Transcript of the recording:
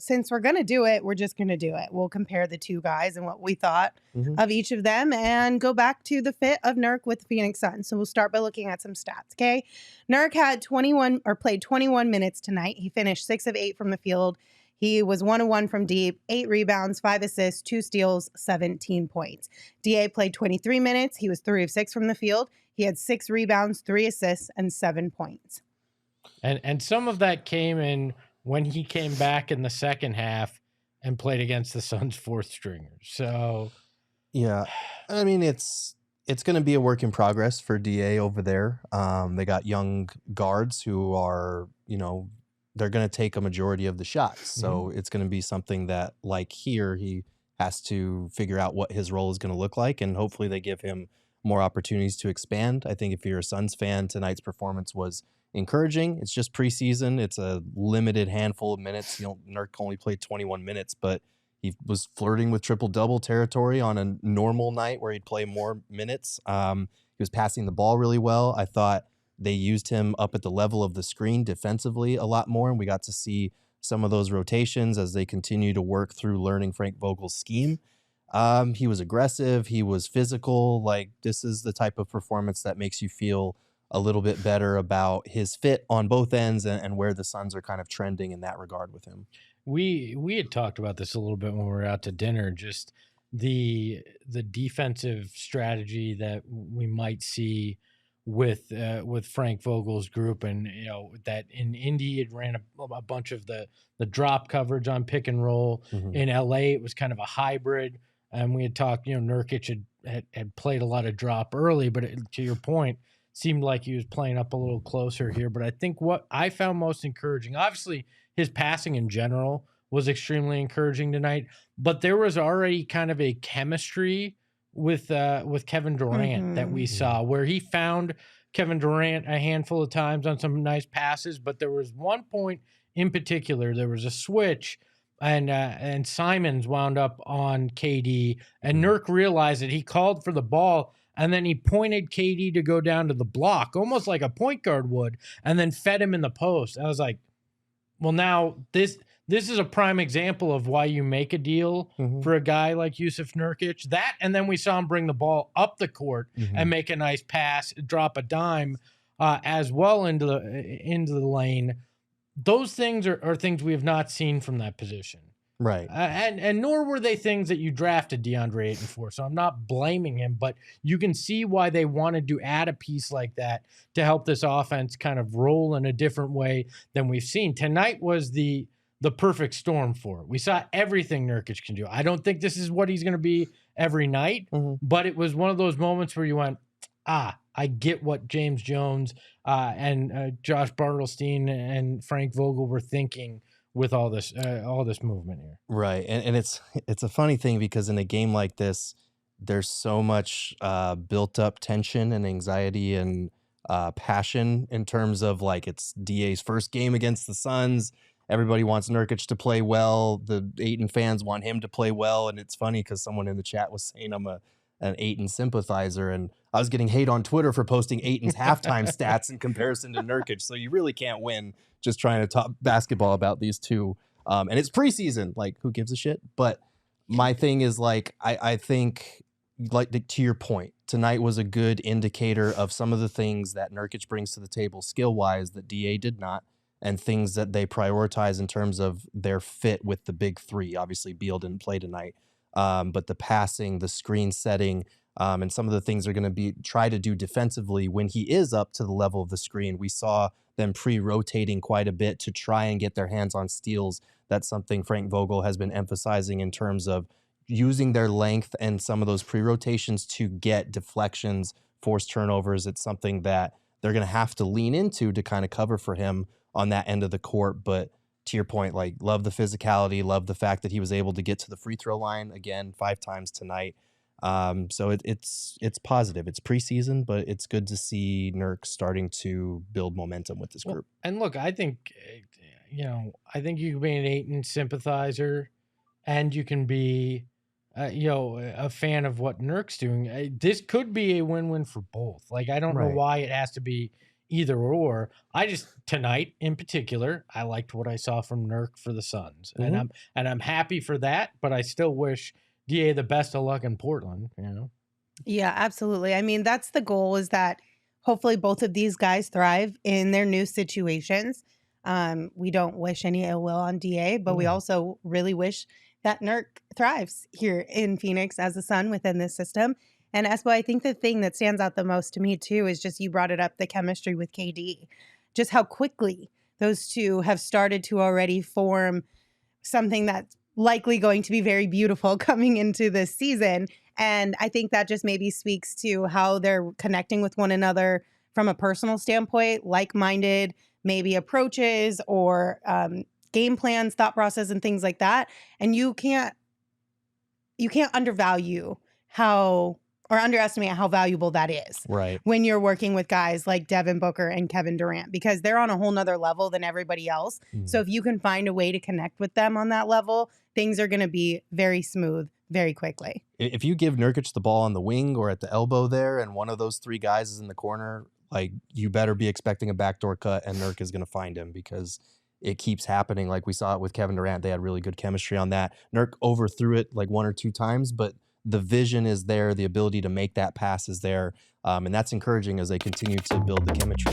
since we're going to do it, we're just going to do it. We'll compare the two guys and what we thought of each of them and go back to the fit of Nurk with the Phoenix Suns. So we'll start by looking at some stats, okay? Nurk had played 21 minutes tonight. He finished 6 of 8 from the field. He was 1 of 1 from deep, 8 rebounds, 5 assists, 2 steals, 17 points. DA played 23 minutes. He was 3 of 6 from the field. He had 6 rebounds, 3 assists, and 7 points. And some of that came in when he came back in the second half and played against the Suns' fourth stringers. So, yeah, I mean, it's going to be a work in progress for DA over there. They got young guards who are, they're going to take a majority of the shots. So it's going to be something that, like here, he has to figure out what his role is going to look like. And hopefully they give him more opportunities to expand. I think if you're a Suns fan, tonight's performance was encouraging. It's just preseason. It's a limited handful of minutes. Nurk only played 21 minutes, but he was flirting with triple-double territory on a normal night where he'd play more minutes. He was passing the ball really well. I thought they used him up at the level of the screen defensively a lot more, and we got to see some of those rotations as they continue to work through learning Frank Vogel's scheme. He was aggressive. He was physical. Like, this is the type of performance that makes you feel a little bit better about his fit on both ends and where the Suns are kind of trending in that regard with him. We had talked about this a little bit when we were out to dinner, just the defensive strategy that we might see with Frank Vogel's group, and that in Indy it ran a bunch of the drop coverage on pick and roll. In LA it was kind of a hybrid, and we had talked, Nurkic had played a lot of drop early, but to your point, seemed like he was playing up a little closer here. But I think what I found most encouraging, obviously his passing in general was extremely encouraging tonight, but there was already kind of a chemistry with Kevin Durant that we saw, where he found Kevin Durant a handful of times on some nice passes. But there was one point in particular, there was a switch, and Simons wound up on KD, and Nurk realized that he called for the ball, and then he pointed KD to go down to the block, almost like a point guard would, and then fed him in the post. I was like, well, now this is a prime example of why you make a deal for a guy like Jusuf Nurkic. That, and then we saw him bring the ball up the court and make a nice pass, drop a dime as well into the lane. Those things are things we have not seen from that position. Right. And nor were they things that you drafted Deandre Ayton for. So I'm not blaming him, but you can see why they wanted to add a piece like that to help this offense kind of roll in a different way than we've seen. Tonight was the perfect storm for it. We saw everything Nurkic can do. I don't think this is what he's going to be every night, but it was one of those moments where you went, I get what James Jones and Josh Bartelstein and Frank Vogel were thinking with all this movement here. Right. And it's a funny thing, because in a game like this, there's so much built up tension and anxiety and passion in terms of, like, it's DA's first game against the Suns. Everybody wants Nurkic to play well. The Ayton fans want him to play well. And it's funny because someone in the chat was saying I'm an Ayton sympathizer, and I was getting hate on Twitter for posting Ayton's halftime stats in comparison to Nurkic. So you really can't win just trying to talk basketball about these two. And it's preseason, like, who gives a shit? But my thing is, like, I think, like, to your point, tonight was a good indicator of some of the things that Nurkic brings to the table skill-wise that DA did not, and things that they prioritize in terms of their fit with the big three. Obviously, Beal didn't play tonight, but the passing, the screen setting, and some of the things they're going to try to do defensively when he is up to the level of the screen. We saw them pre-rotating quite a bit to try and get their hands on steals. That's something Frank Vogel has been emphasizing in terms of using their length and some of those pre-rotations to get deflections, force turnovers. It's something that they're going to have to lean into to kind of cover for him on that end of the court. But to your point, like, love the physicality, love the fact that he was able to get to the free throw line again 5 times tonight. So it's positive. It's preseason, but it's good to see Nurk starting to build momentum with this group. And look, I think, I think you can be an Ayton sympathizer, and you can be, a fan of what Nurk's doing. This could be a win-win for both. Like, I don't know why it has to be either or. I just tonight in particular, I liked what I saw from Nurk for the Suns, and I'm happy for that. But I still wish DA the best of luck in Portland. You know. Yeah, absolutely. I mean, that's the goal, is that hopefully both of these guys thrive in their new situations. We don't wish any ill will on DA, but we also really wish that Nurk thrives here in Phoenix as a Sun within this system. And Espo, I think the thing that stands out the most to me too is just, you brought it up, the chemistry with KD, just how quickly those two have started to already form something that's likely going to be very beautiful coming into this season. And I think that just maybe speaks to how they're connecting with one another from a personal standpoint, like-minded maybe approaches or game plans, thought process, and things like that. And you can't undervalue how, or underestimate how valuable that is. Right. When you're working with guys like Devin Booker and Kevin Durant, because they're on a whole nother level than everybody else. So if you can find a way to connect with them on that level, things are going to be very smooth very quickly. If you give Nurkic the ball on the wing or at the elbow there, and one of those three guys is in the corner, like, you better be expecting a backdoor cut, and Nurk is going to find him, because it keeps happening. Like we saw it with Kevin Durant. They had really good chemistry on that. Nurk overthrew it like 1 or 2 times, but the vision is there. The ability to make that pass is there. And that's encouraging as they continue to build the chemistry.